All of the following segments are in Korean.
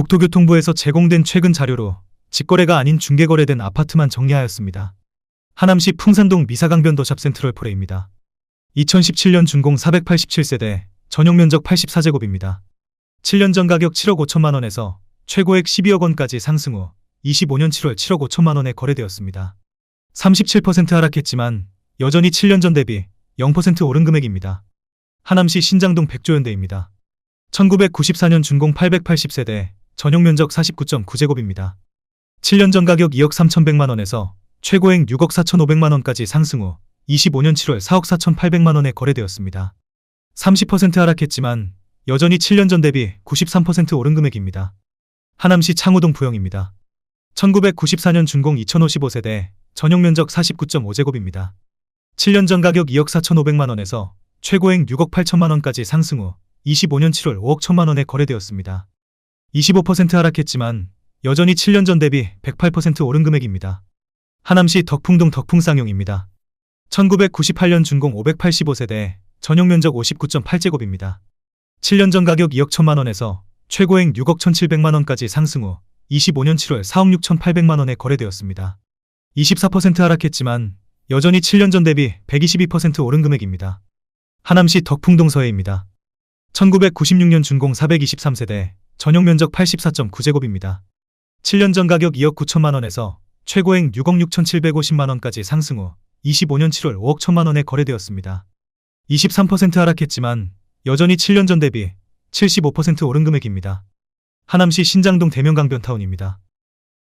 국토교통부에서 제공된 최근 자료로 직거래가 아닌 중개거래된 아파트만 정리하였습니다. 하남시 풍산동 미사강변 더샵 센트럴포레입니다. 2017년 준공 487세대, 전용면적 84제곱입니다. 7년 전 가격 7억 5천만 원에서 최고액 12억 원까지 상승 후 25년 7월 7억 5천만 원에 거래되었습니다. 37% 하락했지만 여전히 7년 전 대비 0% 오른 금액입니다. 하남시 신장동 백조현대입니다. 1994년 준공 880세대, 전용면적 49.9제곱입니다. 7년 전 가격 2억 3,100만 원에서 최고액 6억 4,500만 원까지 상승 후 25년 7월 4억 4,800만 원에 거래되었습니다. 30% 하락했지만 여전히 7년 전 대비 93% 오른 금액입니다. 하남시 창호동 부영입니다. 1994년 준공 2055세대, 전용면적 49.5제곱입니다. 7년 전 가격 2억 4,500만 원에서 최고액 6억 8천만 원까지 상승 후 25년 7월 5억 1천만 원에 거래되었습니다. 25% 하락했지만 여전히 7년 전 대비 108% 오른 금액입니다. 하남시 덕풍동 덕풍쌍용입니다. 1998년 준공 585세대, 전용면적 59.8제곱입니다. 7년 전 가격 2억 1천만 원에서 최고액 6억 1,700만 원까지 상승 후 25년 7월 4억 6,800만 원에 거래되었습니다. 24% 하락했지만 여전히 7년 전 대비 122% 오른 금액입니다. 하남시 덕풍동 서해입니다. 1996년 준공 423세대, 전용면적 84.9제곱입니다. 7년 전 가격 2억 9천만 원에서 최고액 6억 6,750만 원까지 상승 후 25년 7월 5억 1천만 원에 거래되었습니다. 23% 하락했지만 여전히 7년 전 대비 75% 오른 금액입니다. 하남시 신장동 대명강변타운입니다.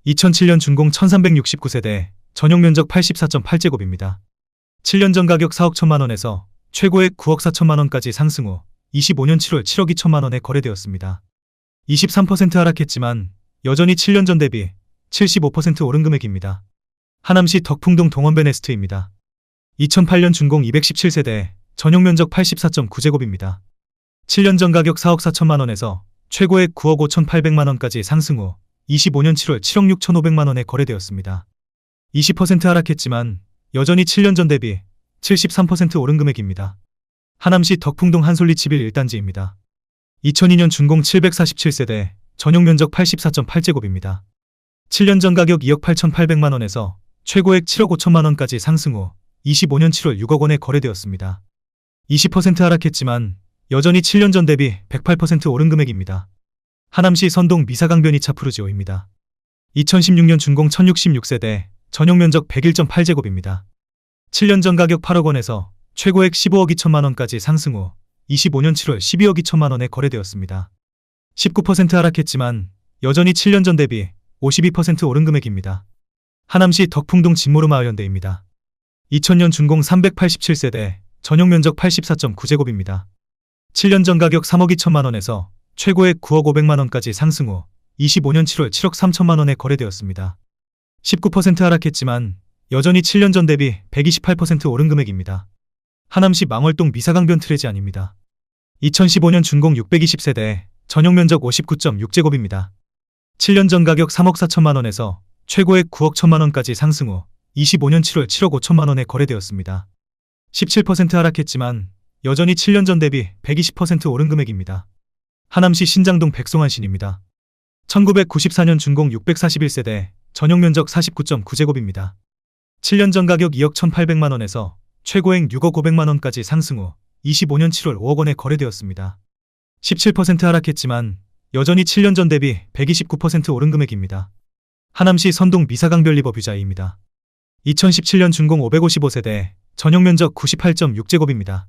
2007년 준공 1369세대, 전용면적 84.8제곱입니다. 7년 전 가격 4억 1천만 원에서 최고액 9억 4천만 원까지 상승 후 25년 7월 7억 2천만 원에 거래되었습니다. 23% 하락했지만 여전히 7년 전 대비 75% 오른 금액입니다. 하남시 덕풍동 동원베네스트입니다. 2008년 준공 217세대, 전용면적 84.9제곱입니다. 7년 전 가격 4억 4천만 원에서 최고액 9억 5,800만 원까지 상승 후 25년 7월 7억 6,500만 원에 거래되었습니다. 20% 하락했지만 여전히 7년 전 대비 73% 오른 금액입니다. 하남시 덕풍동 한솔리치빌 1단지입니다. 2002년 준공 747세대, 전용면적 84.8제곱입니다. 7년 전 가격 2억 8,800만 원에서 최고액 7억 5천만 원까지 상승 후 25년 7월 6억 원에 거래되었습니다. 20% 하락했지만 여전히 7년 전 대비 108% 오른 금액입니다. 하남시 선동 미사강변 2차 푸르지오입니다. 2016년 준공 1066세대, 전용면적 101.8제곱입니다. 7년 전 가격 8억 원에서 최고액 15억 2천만 원까지 상승 후 25년 7월 12억 2천만 원에 거래되었습니다. 19% 하락했지만 여전히 7년 전 대비 52% 오른 금액입니다. 하남시 덕풍동 진모르마을현대입니다. 2000년 준공 387세대, 전용면적 84.9제곱입니다. 7년 전 가격 3억 2천만 원에서 최고액 9억 500만 원까지 상승 후 25년 7월 7억 3천만 원에 거래되었습니다. 19% 하락했지만 여전히 7년 전 대비 128% 오른 금액입니다. 하남시 망월동 미사강변 트레지안입니다. 2015년 준공 620세대, 전용면적 59.6제곱입니다. 7년 전 가격 3억 4천만 원에서 최고액 9억 1천만 원까지 상승 후 25년 7월 7억 5천만 원에 거래되었습니다. 17% 하락했지만 여전히 7년 전 대비 120% 오른 금액입니다. 하남시 신장동 백송한신입니다. 1994년 준공 641세대, 전용면적 49.9제곱입니다. 7년 전 가격 2억 1,800만 원에서 최고액 6억 500만 원까지 상승 후 25년 7월 5억 원에 거래되었습니다. 17% 하락했지만 여전히 7년 전 대비 129% 오른 금액입니다. 하남시 선동 미사강변 리버뷰자이입니다. 2017년 준공 555세대, 전용면적 98.6제곱입니다.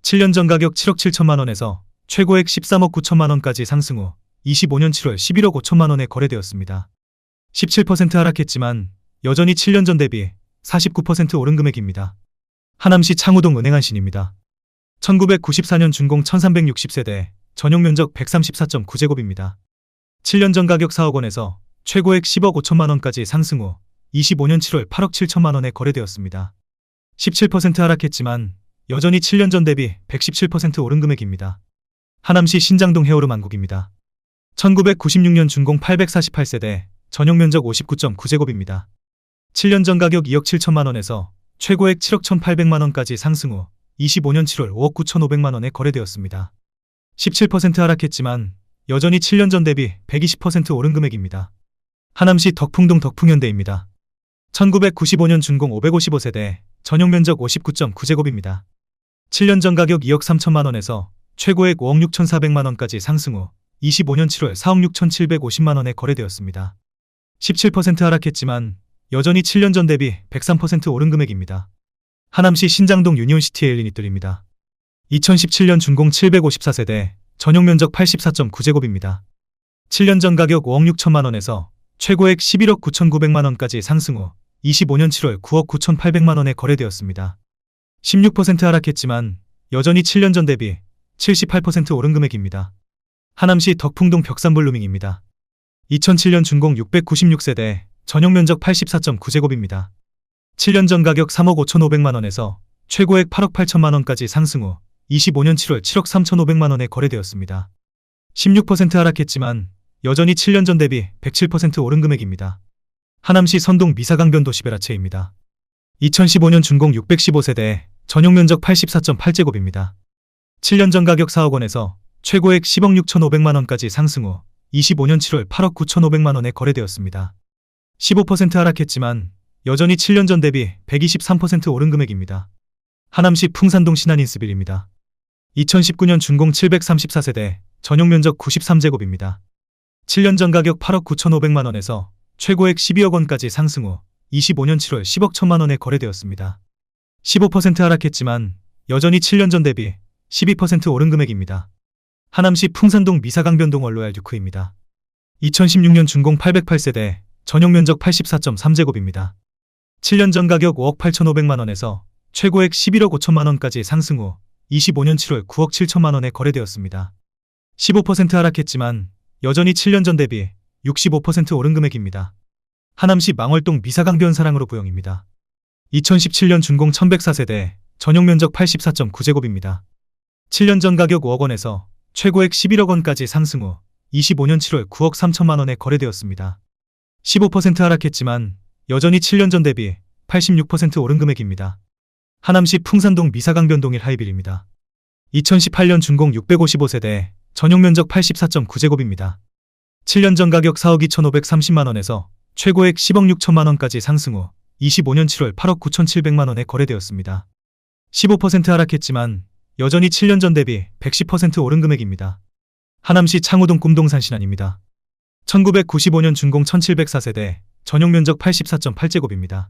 7년 전 가격 7억 7천만 원에서 최고액 13억 9천만 원까지 상승 후 25년 7월 11억 5천만 원에 거래되었습니다. 17% 하락했지만 여전히 7년 전 대비 49% 오른 금액입니다. 하남시 창호동 은행한신입니다. 1994년 준공 1360세대, 전용면적 134.9제곱입니다. 7년 전 가격 4억 원에서 최고액 10억 5천만 원까지 상승 후 25년 7월 8억 7천만 원에 거래되었습니다. 17% 하락했지만 여전히 7년 전 대비 117% 오른 금액입니다. 하남시 신장동 헤어룸한국입니다. 1996년 준공 848세대, 전용면적 59.9제곱입니다. 7년 전 가격 2억 7천만 원에서 최고액 7억 1,800만 원까지 상승 후 25년 7월 5억 9,500만 원에 거래되었습니다. 17% 하락했지만 여전히 7년 전 대비 120% 오른 금액입니다. 하남시 덕풍동 덕풍현대입니다. 1995년 준공 555세대, 전용 면적 59.9제곱입니다. 7년 전 가격 2억 3천만 원에서 최고액 5억 6,400만 원까지 상승 후 25년 7월 4억 6,750만 원에 거래되었습니다. 17% 하락했지만 여전히 7년 전 대비 103% 오른 금액입니다. 하남시 신장동 유니온시티에 열린 이뜰입니다. 2017년 준공 754세대, 전용 면적 84.9제곱입니다. 7년 전 가격 5억 6천만 원에서 최고액 11억 9,900만 원까지 상승 후 25년 7월 9억 9,800만 원에 거래되었습니다. 16% 하락했지만 여전히 7년 전 대비 78% 오른 금액입니다. 하남시 덕풍동 벽산블루밍입니다. 2007년 준공 696세대, 전용 면적 84.9제곱입니다. 7년 전 가격 3억 5,500만 원에서 최고액 8억 8천만 원까지 상승 후 25년 7월 7억 3,500만 원에 거래되었습니다. 16% 하락했지만 여전히 7년 전 대비 107% 오른 금액입니다. 하남시 선동 미사강변 도시베라체입니다. 2015년 준공 615세대, 전용 면적 84.8제곱입니다. 7년 전 가격 4억 원에서 최고액 10억 6,500만 원까지 상승 후 25년 7월 8억 9,500만 원에 거래되었습니다. 15% 하락했지만 여전히 7년 전 대비 123% 오른 금액입니다. 하남시 풍산동 신한인스빌입니다. 2019년 준공 734세대, 전용 면적 93제곱입니다. 7년 전 가격 8억 9,500만 원에서 최고액 12억 원까지 상승 후 25년 7월 10억 1천만 원에 거래되었습니다. 15% 하락했지만 여전히 7년 전 대비 12% 오른 금액입니다. 하남시 풍산동 미사강변동 원로얄 듀크입니다. 2016년 준공 808세대, 전용 면적 84.3제곱입니다. 7년 전 가격 5억 8,500만 원에서 최고액 11억 5천만 원까지 상승 후 25년 7월 9억 7천만 원에 거래되었습니다. 15% 하락했지만 여전히 7년 전 대비 65% 오른 금액입니다. 하남시 망월동 미사강변 사랑으로 부영입니다. 2017년 준공 1104세대, 전용 면적 84.9제곱입니다. 7년 전 가격 5억 원에서 최고액 11억 원까지 상승 후 25년 7월 9억 3천만 원에 거래되었습니다. 15% 하락했지만 여전히 7년 전 대비 86% 오른 금액입니다. 하남시 풍산동 미사강변동 1 하이빌입니다. 2018년 준공 655세대, 전용 면적 84.9제곱입니다. 7년 전 가격 4억 2,530만 원에서 최고액 10억 6천만 원까지 상승 후 25년 7월 8억 9,700만 원에 거래되었습니다. 15% 하락했지만 여전히 7년 전 대비 110% 오른 금액입니다. 하남시 창호동 꿈동산 신안입니다. 1995년 준공 1704세대, 전용 면적 84.8제곱입니다.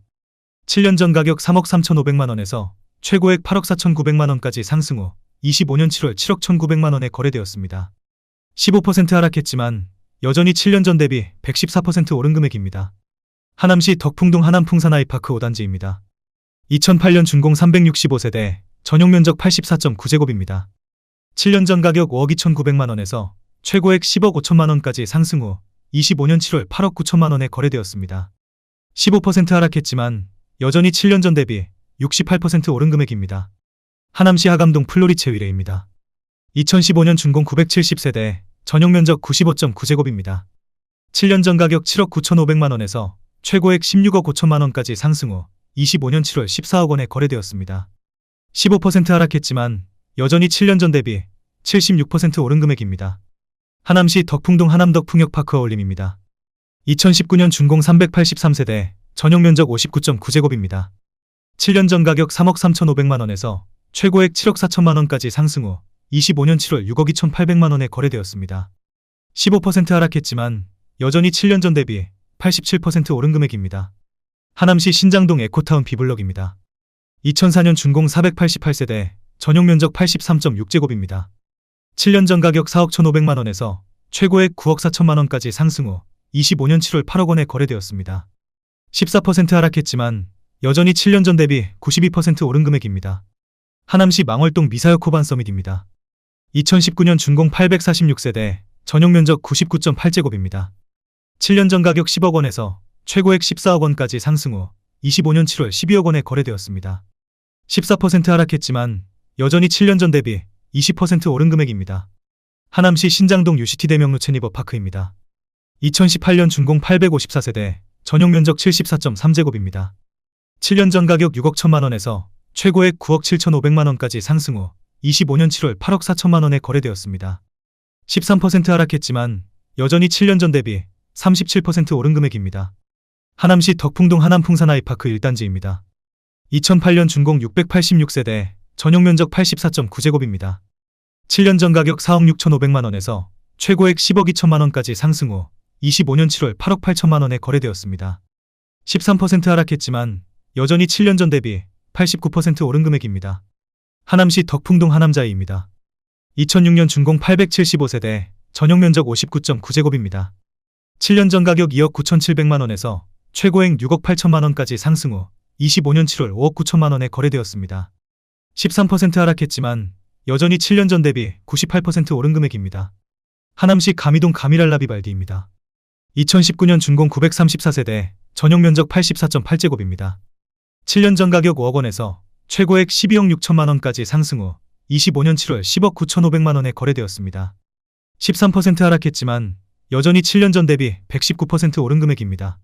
7년 전 가격 3억 3,500만 원에서 최고액 8억 4,900만 원까지 상승 후 25년 7월 7억 1,900만 원에 거래되었습니다. 15% 하락했지만 여전히 7년 전 대비 114% 오른 금액입니다. 하남시 덕풍동 하남풍산 아이파크 5단지입니다. 2008년 준공 365세대, 전용 면적 84.9제곱입니다. 7년 전 가격 5억 2,900만 원에서 최고액 10억 5천만 원까지 상승 후 25년 7월 8억 9천만 원에 거래되었습니다. 15% 하락했지만 여전히 7년 전 대비 68% 오른 금액입니다. 하남시 하감동 플로리체 위레입니다. 2015년 준공 970세대, 전용 면적 95.9제곱입니다. 7년 전 가격 7억 9,500만 원에서 최고액 16억 5천만 원까지 상승 후 25년 7월 14억 원에 거래되었습니다. 15% 하락했지만 여전히 7년 전 대비 76% 오른 금액입니다. 하남시 덕풍동 하남덕풍역파크 어울림입니다. 2019년 준공 383세대, 전용 면적 59.9제곱입니다. 7년 전 가격 3억 3,500만 원에서 최고액 7억 4천만 원까지 상승 후 25년 7월 6억 2,800만 원에 거래되었습니다. 15% 하락했지만 여전히 7년 전 대비 87% 오른 금액입니다. 하남시 신장동 에코타운 비블럭입니다. 2004년 준공 488세대, 전용 면적 83.6제곱입니다. 7년 전 가격 4억 1,500만 원에서 최고액 9억 4천만 원까지 상승 후 25년 7월 8억 원에 거래되었습니다. 14% 하락했지만 여전히 7년 전 대비 92% 오른 금액입니다. 하남시 망월동 미사역 호반 서밋입니다. 2019년 준공 846세대, 전용 면적 99.8제곱입니다. 7년 전 가격 10억 원에서 최고액 14억 원까지 상승 후 25년 7월 12억 원에 거래되었습니다. 14% 하락했지만 여전히 7년 전 대비 20% 오른 금액입니다. 하남시 신장동 UCT 대명로 체니버파크입니다. 2018년 준공 854세대, 전용 면적 74.3제곱입니다. 7년 전 가격 6억 1천만 원에서 최고액 9억 7,500만 원까지 상승 후 25년 7월 8억 4천만 원에 거래되었습니다. 13% 하락했지만 여전히 7년 전 대비 37% 오른 금액입니다. 하남시 덕풍동 하남풍산 아이파크 1단지입니다. 2008년 준공 686세대, 전용 면적 84.9제곱입니다. 7년 전 가격 4억 6,500만 원에서 최고액 10억 2천만 원까지 상승 후 25년 7월 8억 8천만 원에 거래되었습니다. 13% 하락했지만 여전히 7년 전 대비 89% 오른 금액입니다. 하남시 덕풍동 하남자이입니다. 2006년 준공 875세대, 전용 면적 59.9제곱입니다. 7년 전 가격 2억 9,700만 원에서 최고액 6억 8천만 원까지 상승 후 25년 7월 5억 9천만 원에 거래되었습니다. 13% 하락했지만 여전히 7년 전 대비 98% 오른 금액입니다. 하남시 가미동 가미랄라비발디입니다. 2019년 준공 934세대, 전용 면적 84.8제곱입니다. 7년 전 가격 5억 원에서 최고액 12억 6천만 원까지 상승 후 25년 7월 10억 9,500만 원에 거래되었습니다. 13% 하락했지만 여전히 7년 전 대비 119% 오른 금액입니다.